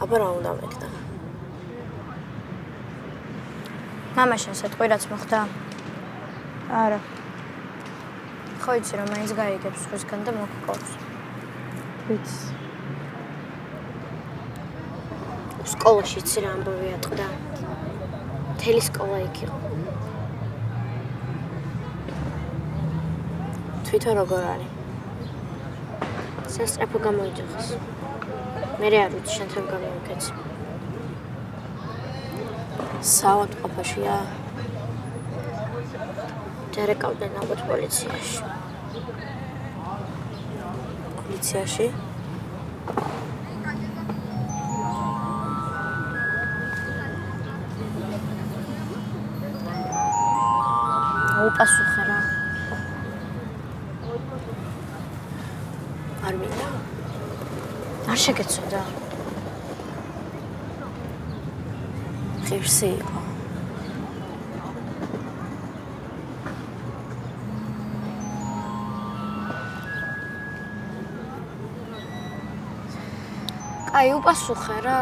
აბა რა უნდა მეკდა? მამაშენ სიტყვი რაც მოხდა? არა. ხო იცი რომ მაინც გაიგებს სხვისგან და მოგყავს. ვიცი. სკოლაში იცი რა ამბავი ატყდა? მთელი სკოლა იქ იყო. თვითონ როგორ არის? სასწრაფო გამოიჯახეს. მე არ ვიცი შენ თან გამოვიქეცი. საავადმყოფოშია. დარეკავდნენ ალბათ პოლიციაში. პოლიციაში? აუპასუხე რა. არ მინდა. არ შეგეცოდა. ღირსი იყო. აი უპასუხე რა.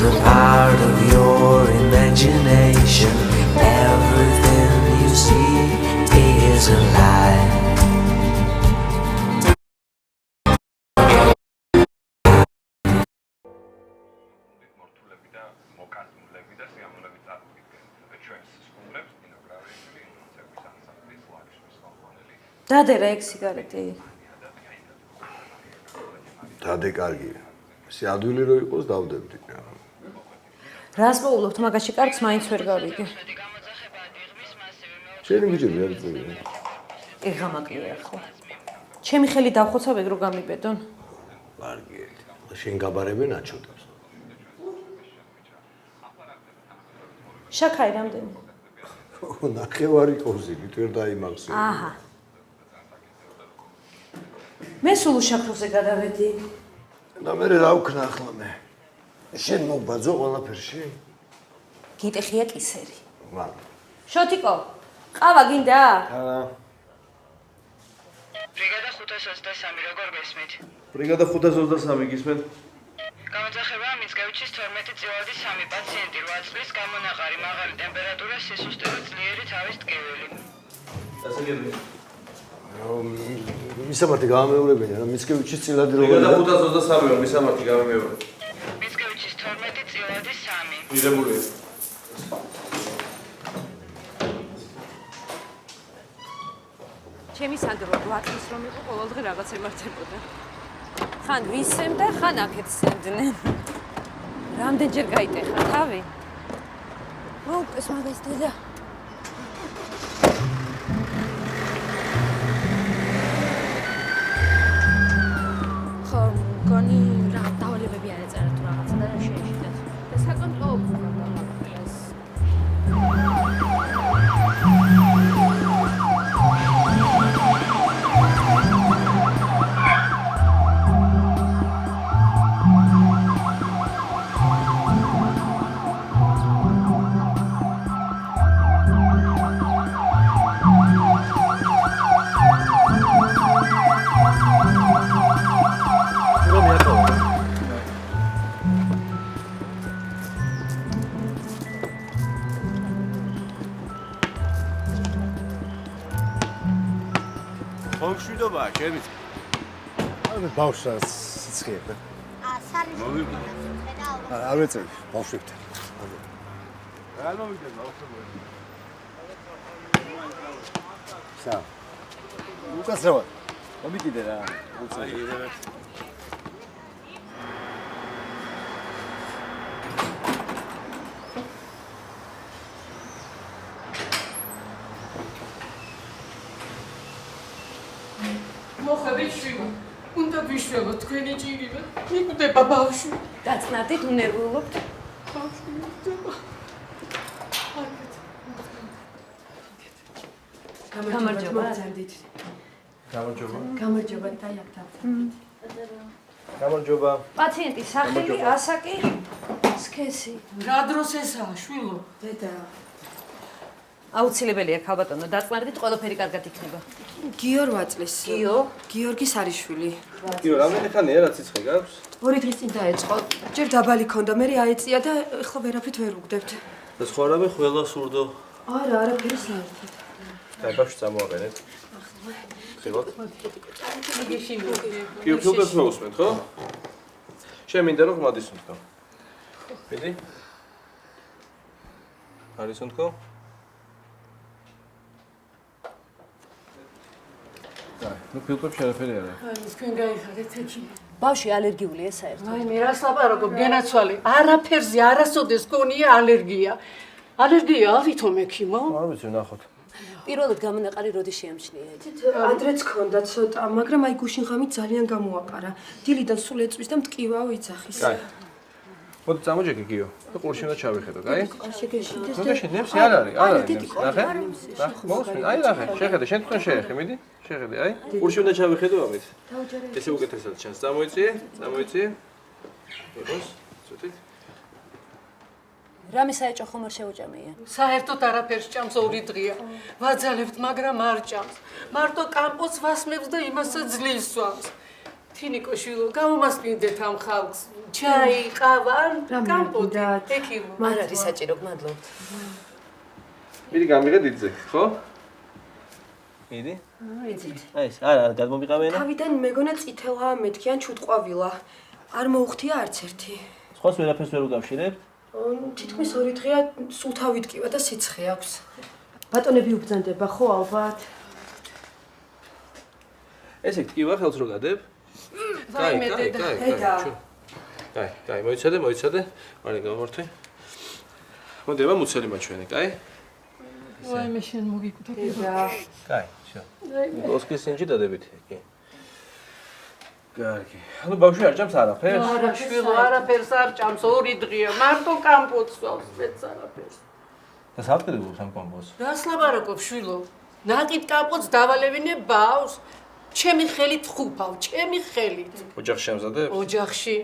A part of your imagination. Everything you see is a lie. დადე რა ეგ სიგარეტი? დადე კარგია. ისე ადვილი რო იყოს დავდებდი. რას მოულობთ მაგაში კარგს მაინც ვერ გავიგე. შენი ბიჭები არ წერია. ეგამაკლია ხო. ჩემი ხელი დავხოცავ ეგ რო გამიბედონ. კარგია. შენ გაბარებენ აჩუტებს. შაქარი რამდენი? ნახევარი კოზი, თვითონ დაიმახსოვრე. აჰა. მე სულ უშაქროზე გადავედი. და მე რა ვქნა ახლა მე? შენ მოგბაძო ყველაფერში? გიტეხია კისერი. მარ. შოთიკო, ყავა გინდა? არა. ბრიგადა 523 როგორ გესმით? ბრიგადა 523 გისმენთ? გამოძახება მიცგევითის 12 წილადის 3 პაციენტი 8 წლის გამონაყარი, მაღალი ტემპერატურა, სისუსტე და ძლიერი თავის ტკივილი. ასე გეტყვი. მისამართი გამეორებინე რა მიცგევითის წილადი როგორია? ბრიგადა 523-ო მისამართი გამეორე. მიცგევითის 12 წილადის 3. მიღებულია. ჩემი სანდრო 8 წლის რომ იყო ყოველდღე რაღაც ემართებოდა. ხან ვისემდა, ხან აქეთ სემდნენ. რამდენჯერ გაიტეხა თავი? მოუპეს მაგას დედა. ხო, გონი რა დავალებები არ ეწერა თუ რაღაცა და რა შეეშიტეთ. და საკონტროლო პროგრამა მაგას. მშვიდობა, ჩემით. ანუ ბავშვს სიცხეებდა. მოვიგე. არ ვეწევი, ბავშვებთან. რა მოვიგე ბავშვები? სა. უკაცრავად. მომიგიდე რა. აი, რა. მოხდეთ შვილო. უნდა ვიშველოთ თქვენი ჭირივე. მიკვდება ბავშვი. დაწნადით, უნერვიულობთ. გამარჯობა. გამარჯობა. გამარჯობა. პაციენტის სახელი ასაკი სქესი. რა დროს ესაა, შვილო? დედა. აუცილებელია ქალბატონო, დაწნადით, ყველაფერი კარგად იქნება. გიორ ვაწლის. გიო? გიორგი სარიშვილი. კიო, რამდენი ხანია რა ციცხე გაქვს? 2 დღის წინ დაეწყო. ჯერ დაბალი ქონდა, მე აეწია და ეხლა ვერაფრით ვერ უგდებთ. და სხვა რამე ყველა სურდო. არა, არაფერი საერთოდ. დაი ბავშვი წამოაყენეთ. ხილოთ. კიო, ფილტვს მოусმენთ, ხო? შენ მინდა რომ გმადის უთქო. მიდი. არის უთქო? ნუ ფილტვს შეერაფერი არა. თქვენ გაიხარეთ ექიმი. ბავშვი ალერგიულია საერთოდ. აი, მე რას ლაპარაკობ, გენაცვალე. არაფერზე არასოდეს გონია ალერგია. ალერგია ვითომ ექიმო? არ ვიცი, ნახოთ. პირველად გამონაყარი როდის შეამჩნია? ადრეც ქონდა ცოტა, მაგრამ აი გუშინ ღამით ძალიან გამოაყარა. დილიდან სულ ეწვის და მტკივაო იძახის. კაი. მოდი წამოჯექი კიო. და ყურში უნდა ჩავიხედო, კაი? შეგეშინდეს ნუ გაშენ ნემსი არ არის, არ არის ნემსი. ნახე? ნახე, მოვსმენ. აი ნახე, შეხედე, შენ თვითონ შეეხე, მიდი. შეხედე, აი. ყურში უნდა ჩავიხედო ამით. ესე უკეთესად ჩანს. წამოიწიე, წამოიწიე. იყოს, ცოტით. რამე საეჭო ხომ არ შეუჭამია? საერთოდ არაფერს ჭამს 2 დღეა. ვაძალებთ, მაგრამ არ ჭამს. მარტო კამპოს ვასმებს და იმასაც ძლივს სვამს. თინიკო შვილო, გამომასპინდეთ ამ ხალხს. ჩაი, ყავა, კამპოტი, ექიმო. არ არის საჭირო, გმადლობთ. მიდი გამიღე დიდზე, ხო? მიდი. აი ეს, არა, გადმომიყავენა. თავიდან მეგონა წითელაა მეთქი ან ჩუტყვავილა. არ მოუხდია არც ერთი. სხვას ვერაფერს ვერ უკავშირებ? თითქმის 2 დღეა სულ თავით კივა და სიცხე აქვს. ბატონები უბრძანდება, ხო ალბათ? ესე ტკივა ხელს რო გადებ? ვაიმე, დედა. კაი, მოიცადე. მარე გამორთე. მოდი, აბა მუცელი მაჩვენე, კაი? ვაიმე, შენ მოგიკვდა. დედა. კაი, შო. გოსკის სინჯი დადებით, კი. კარგი. ანუ ბავშვი არ ჭამს არაფერს? არა, შვილო, არაფერს არ ჭამს 2 დღეა. მარტო კამპოტს სვამს, მეც არაფერს. და საერთოდ ამ კომბოს. რას ლაპარაკობ, შვილო? ნაკით კამპოტს დავალევინე ბავს. ჩემი ხელით ხუფავ, ჩემი ხელით. ოჯახში ამზადებ? ოჯახში.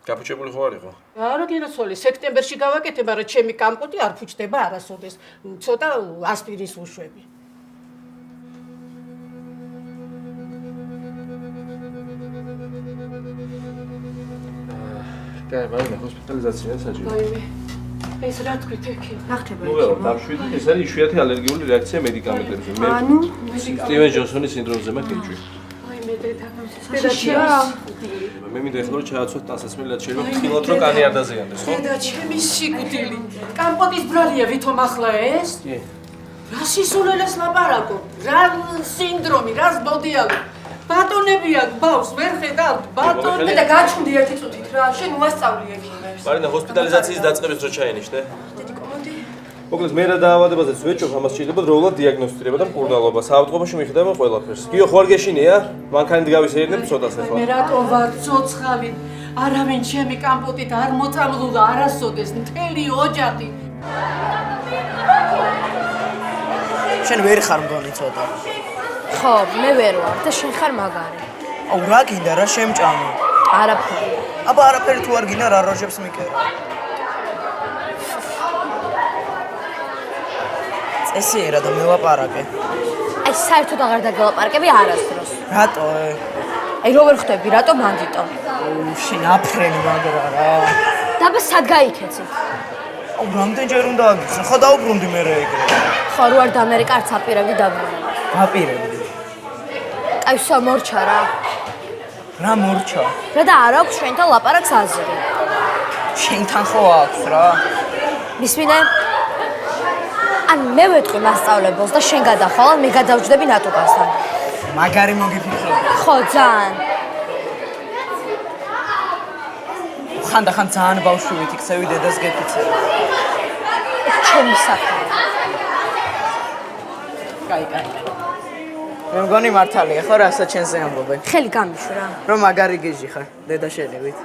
გაფუჭებული ხო არ იყო? არა, გენაცვალე, სექტემბერში გავაკეთე, მაგრამ ჩემი კამპოტი არ ფუჭდება არასოდეს. ცოტა ასპირის უშვები. კაი, მაგრამ ჰოსპიტალიზაცია საჭირო. ვაიმე. ეს რა თქვით ექიმ? ნახტება მოგევა, ექიმო. დამშვიდით, ეს არის იშვიათი ალერგიული რეაქცია მედიკამენტებზე. მე ანუ სტივენ ჯონსონის სინდრომზე მაქვს. ვაიმე, დედა. დედა ჩემი. მე მინდა ეხლა რომ ჩააცვათ ტანსაცმელად შეიძლება ხილოთ რომ კანი არ დაზიანდეს, ხო? დედა, ჩემი სიკვდილი. კამპოტის ბრალია ვითომ ახლა ეს? კი. რა სისულელეს ლაპარაკობ? რა სინდრომი, რას ბოდიალო? ბატონები აქ ბავს, ვერ ხედავთ, ბატონები და გაჩუნდი ერთი წუთით რა, შენ უასწავლი ექიმებს. მარინა ჰოსპიტალიზაციის დაწყების დრო ჩაენიშნე. დედი, კომოდი. მოკლედ მე რა დაავადებაზეც ვეჭობ, ამას შეიძლება დროულად დიაგნოსტირება და მკურნალობა. საავადმყოფოში მიხედავ ყველაფერს. კიო, ხო არ გეშინია? მანქანით გავისეირნებ ცოტას ახლა. მე რატო ვარ ცოცხალი? არავინ ჩემი კამპოტით არ მოწამლულა არასოდეს, მთელი ოჯახი. შენ ვერ ხარ მგონი ცოტა. ხო, მე ვერ ვარ და შენ ხარ მაგარი. აუ რა გინდა რა შემჭამო? არაფერი. აბა არაფერი თუ არ გინდა რა როჟებს მიკერა. წესიერა და მელაპარაკე. აი საერთოდ აღარ დაგელაპარაკები არასდროს. რატო? აი რო ვერ ხვდები, რატო მანდიტო? შენ აფრენი მაგრა რა. დაბა სად გაიქეცი? აუ რამდენჯერ უნდა აგიხსნა? ხო დაუბრუნდი მე რა ეგრე. ხო რო არ დამერე კარც აპირებდი დაბრუნდი. აპირებდი. აი ვსა მორჩა რა. რა მორჩა? რა და არ აქვს შენთან ლაპარაკს აზრი. შენთან ხო აქვს რა. მისმინე? ან მე ვეთქვი მასწავლებელს და შენ გადახვალ, მე გადავჯდები ნატუკასთან. მაგარი მოგიფიქრე. ხო, ძალიან. ხანდახან ძალიან ბავშვივით იქცევი დედას გეფიცე. ჩემი საქმე. კაი. მე მგონი მართალია ხო რასაც შენზე ამბობენ. ხელი გამიშვი რა. რომ მაგარი გეჟი ხარ დედა შენივით.